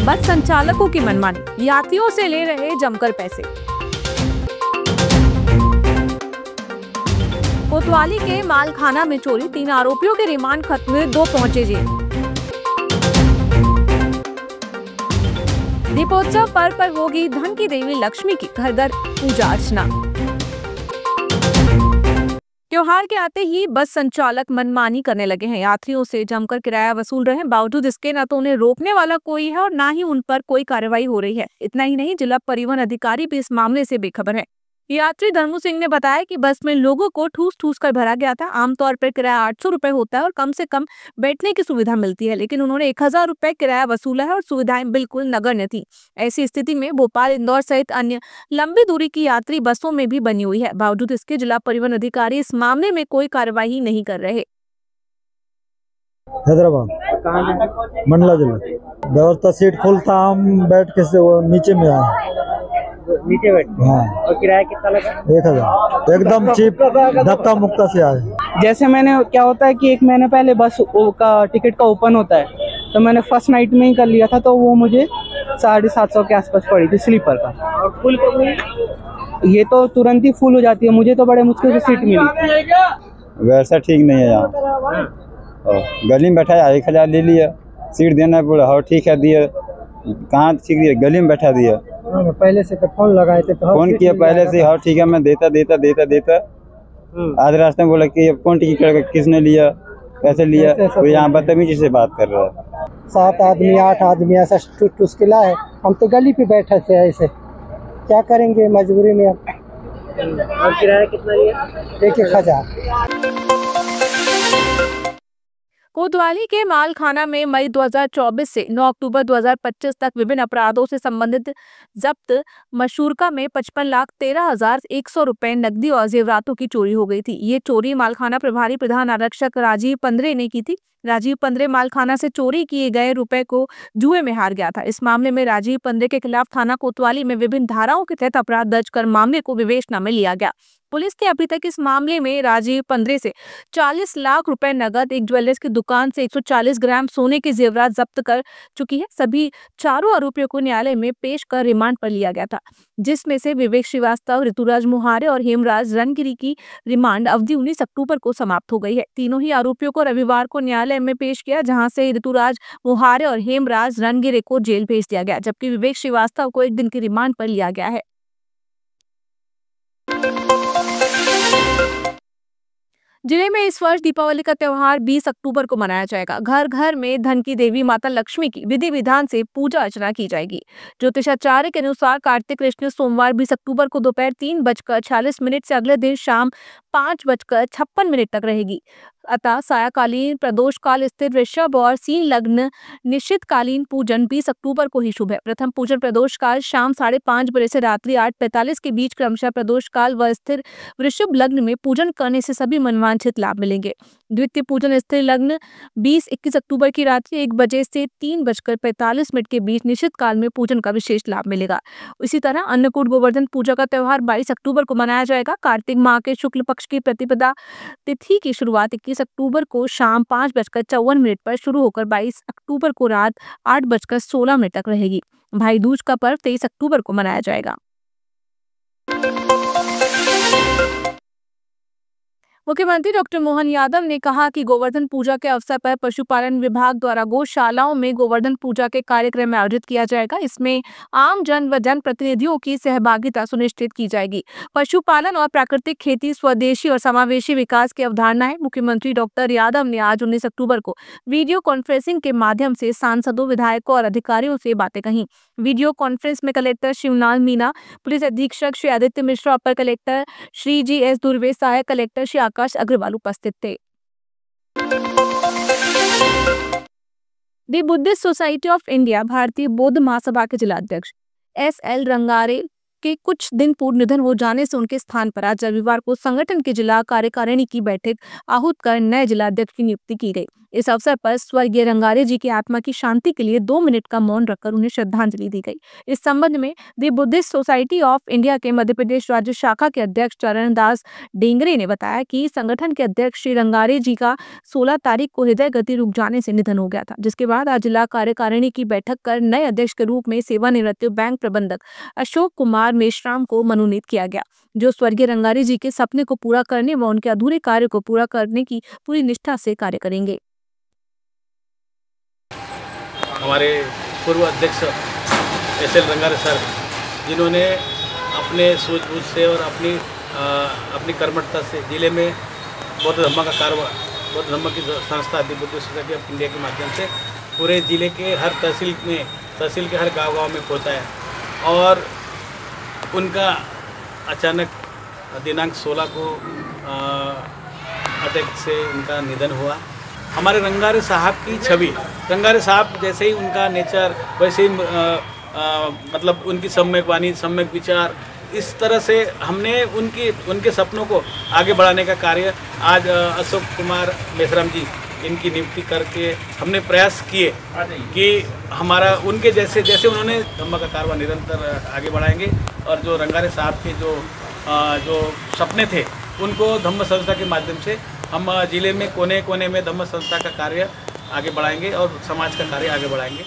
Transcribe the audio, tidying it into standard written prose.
बस संचालकों की मनमानी, यात्रियों से ले रहे जमकर पैसे। कोतवाली के मालखाना में चोरी, 3 आरोपियों के रिमांड खत्म हुए, 2 पहुंचे जेल। दीपोत्सव पर्व पर होगी धन की देवी लक्ष्मी की घर घर पूजा अर्चना। त्योहार के आते ही बस संचालक मनमानी करने लगे हैं, यात्रियों से जमकर किराया वसूल रहे हैं। बावजूद इसके न तो उन्हें रोकने वाला कोई है और न ही उन पर कोई कार्रवाई हो रही है। इतना ही नहीं, जिला परिवहन अधिकारी भी इस मामले से बेखबर है। यात्री धर्मू सिंह ने बताया कि बस में लोगों को ठूस ठूस कर भरा गया था। आमतौर पर किराया 800 रुपए होता है और कम से कम बैठने की सुविधा मिलती है, लेकिन उन्होंने 1000 रुपए किराया वसूला है और सुविधाएं बिल्कुल नगण्य थी। ऐसी स्थिति में भोपाल, इंदौर सहित अन्य लंबी दूरी की यात्री बसों में भी बनी हुई है। बावजूद इसके जिला परिवहन अधिकारी इस मामले में कोई कार्रवाई नहीं कर रहे। हैदराबाद मंडला जिला व्यवस्था सीट फुल था, हम बैठ के से वो नीचे में आए, नीचे बैठ। हाँ। और किराया कितना लगा? 1000, एकदम चीप, धक्का मुक्का से आए। जैसे मैंने क्या होता है कि 1 महीने पहले बस का टिकट का ओपन होता है, तो मैंने फर्स्ट नाइट में ही कर लिया था, तो वो मुझे 750 के आसपास पड़ी थी स्लीपर का। और फुल कब हुई? ये तो तुरंत ही फुल हो जाती है, मुझे तो बड़े मुश्किल से सीट मिली। वैसा ठीक नहीं है यहाँ, गली में बैठा 1000 ले लिया, सीट देना बोला, हाँ ठीक है दिया, कहाँ ठीक दिया, गली में बैठा दिया। पहले से तो फोन लगाए थे, तो फोन किया पहले से, हाँ ठीक है मैं देता आधे रास्ते में बोला कि अब कौन टिकट किसने लिया, कैसे लिया, तो यहाँ बदतमीजी से बात कर रहा है। 7 आदमी 8 आदमी ऐसा टुस्किला है, हम तो गली पे बैठे थे, ऐसे क्या करेंगे मजबूरी में। और किराया कितना लिया? 1000। कोतवाली के मालखाना में मई 2024 से 9 अक्टूबर 2025 तक विभिन्न अपराधों से संबंधित जब्त मशूरका में 55,13,100 रुपए नकदी और जेवरातों की चोरी हो गई थी। ये चोरी मालखाना प्रभारी प्रधान आरक्षक राजीव पंद्रे ने की थी। राजीव पंद्रे मालखाना से चोरी किए गए रुपए को जुए में हार गया था। इस मामले में राजीव पंद्रे के खिलाफ थाना कोतवाली में विभिन्न धाराओं के तहत अपराध दर्ज कर मामले को विवेचना में लिया गया। पुलिस ने अभी तक इस मामले में राजीव पंद्रे से 40 लाख रुपए नगद, एक ज्वेलर्स की दुकान से 140 ग्राम सोने के जेवरात जब्त कर चुकी है। सभी चारों आरोपियों को न्यायालय में पेश कर रिमांड पर लिया गया था, जिसमें से विवेक श्रीवास्तव, ऋतुराज मोहारे और हेमराज रनगिरी की रिमांड अवधि 19 अक्टूबर को समाप्त हो गई है। तीनों ही आरोपियों को रविवार को न्यायालय में पेश किया, जहां से ऋतुराज मोहारे और हेमराज रनगिरी को जेल भेज दिया गया, जबकि विवेक श्रीवास्तव को 1 दिन की रिमांड पर लिया गया है। जिले में इस वर्ष दीपावली का त्योहार 20 अक्टूबर को मनाया जाएगा। घर घर में धन की देवी माता लक्ष्मी की विधि विधान से पूजा अर्चना की जाएगी। ज्योतिषाचार्य के अनुसार कार्तिक कृष्ण सोमवार 20 अक्टूबर को दोपहर 3:46 से अगले दिन शाम 5:56 तक रहेगी। अतः सायकालीन प्रदोष काल स्थित वृषभ और सिंह लग्न निश्चितकालीन पूजन 20 अक्टूबर को ही शुभ है। प्रथम पूजन प्रदोष काल शाम 5:30 बजे से रात्रि 8:45 के बीच क्रमशः प्रदोष काल व स्थिर वृषभ लग्न में पूजन करने से सभी मनवांछित लाभ मिलेंगे। द्वितीय पूजन स्थिर लग्न 20-21 अक्टूबर की रात्रि 1 बजे से 3:45 के बीच निश्चित काल में पूजन का विशेष लाभ मिलेगा। इसी तरह अन्नकूट गोवर्धन पूजा का त्योहार 22 अक्टूबर को मनाया जाएगा। कार्तिक माह के शुक्ल पक्ष की प्रतिपदा तिथि की शुरुआत 21 अक्टूबर को शाम 5:54 पर शुरू होकर 22 अक्टूबर को रात 8:16 तक रहेगी। भाई दूज का पर्व 23 अक्टूबर को मनाया जाएगा। मुख्यमंत्री डॉक्टर मोहन यादव ने कहा कि गोवर्धन पूजा के अवसर पर पशुपालन विभाग द्वारा गौशालाओं में गोवर्धन पूजा के कार्यक्रम आयोजित किया जाएगा। इसमें आम जन व जन प्रतिनिधियों की सहभागिता सुनिश्चित की जाएगी। पशुपालन और प्राकृतिक खेती स्वदेशी और समावेशी विकास की अवधारणा है। मुख्यमंत्री डॉक्टर यादव ने आज 19 अक्टूबर को वीडियो कॉन्फ्रेंसिंग के माध्यम से सांसदों, विधायकों और अधिकारियों से बातें कही। वीडियो कॉन्फ्रेंस में कलेक्टर शिवलाल मीणा, पुलिस अधीक्षक श्री आदित्य मिश्रा, अपर कलेक्टर श्री GS दुर्वे, सहायक कलेक्टर श्री आकाश अग्रवाल उपस्थित थे। दी बुद्धिस्ट सोसाइटी ऑफ इंडिया भारतीय बौद्ध महासभा के जिलाध्यक्ष SL रंगारे के कुछ दिन पूर्व निधन हो जाने से उनके स्थान पर आज रविवार को संगठन के जिला कार्यकारिणी की बैठक आहूत कर नए जिला अध्यक्ष की नियुक्ति की गई। इस अवसर पर स्वर्गीय रंगारे जी की आत्मा की शांति के लिए 2 मिनट का मौन रखकर उन्हें श्रद्धांजलि दी गई। इस संबंध में the Buddhist society of India के मध्य प्रदेश राज्य शाखा के अध्यक्ष चरण दास डेंगरे ने बताया कि संगठन के अध्यक्ष श्री रंगारे जी का 16 तारीख को हृदय गति रुक जाने से निधन हो गया था, जिसके बाद आज जिला कार्यकारिणी की बैठक कर नए अध्यक्ष के रूप में सेवानिवृत्त बैंक प्रबंधक अशोक कुमार मेश्राम को मनोनीत किया गया, जो स्वर्गीय रंगारे जी के सपने को पूरा करने व उनके अधूरे कार्य को पूरा करने की पूरी निष्ठा से कार्य करेंगे। हमारे पूर्व अध्यक्ष एस.एल. रंगारे सर, जिन्होंने अपने सूझबूझ से और अपनी कर्मठता से जिले में बौद्ध धर्म का कारोबार, बौद्ध धर्म की संस्था the Buddhist society of India के माध्यम से पूरे जिले के हर तहसील के हर गांव में पहुंचाया और उनका अचानक दिनांक 16 को अटैक से उनका निधन हुआ। हमारे रंगारे साहब की छवि, रंगारे साहब जैसे ही उनका नेचर वैसे ही मतलब उनकी सम्यक वाणी, सम्यक विचार, इस तरह से हमने उनके सपनों को आगे बढ़ाने का कार्य आज अशोक कुमार मेश्राम जी इनकी नियुक्ति करके हमने प्रयास किए कि हमारा उनके जैसे उन्होंने धम्म का कारवां निरंतर आगे बढ़ाएंगे और जो रंगारे साहब के जो सपने थे उनको धम्म संस्था के माध्यम से हम जिले में कोने कोने में धम्म संस्था का कार्य आगे बढ़ाएंगे और समाज का कार्य आगे बढ़ाएंगे।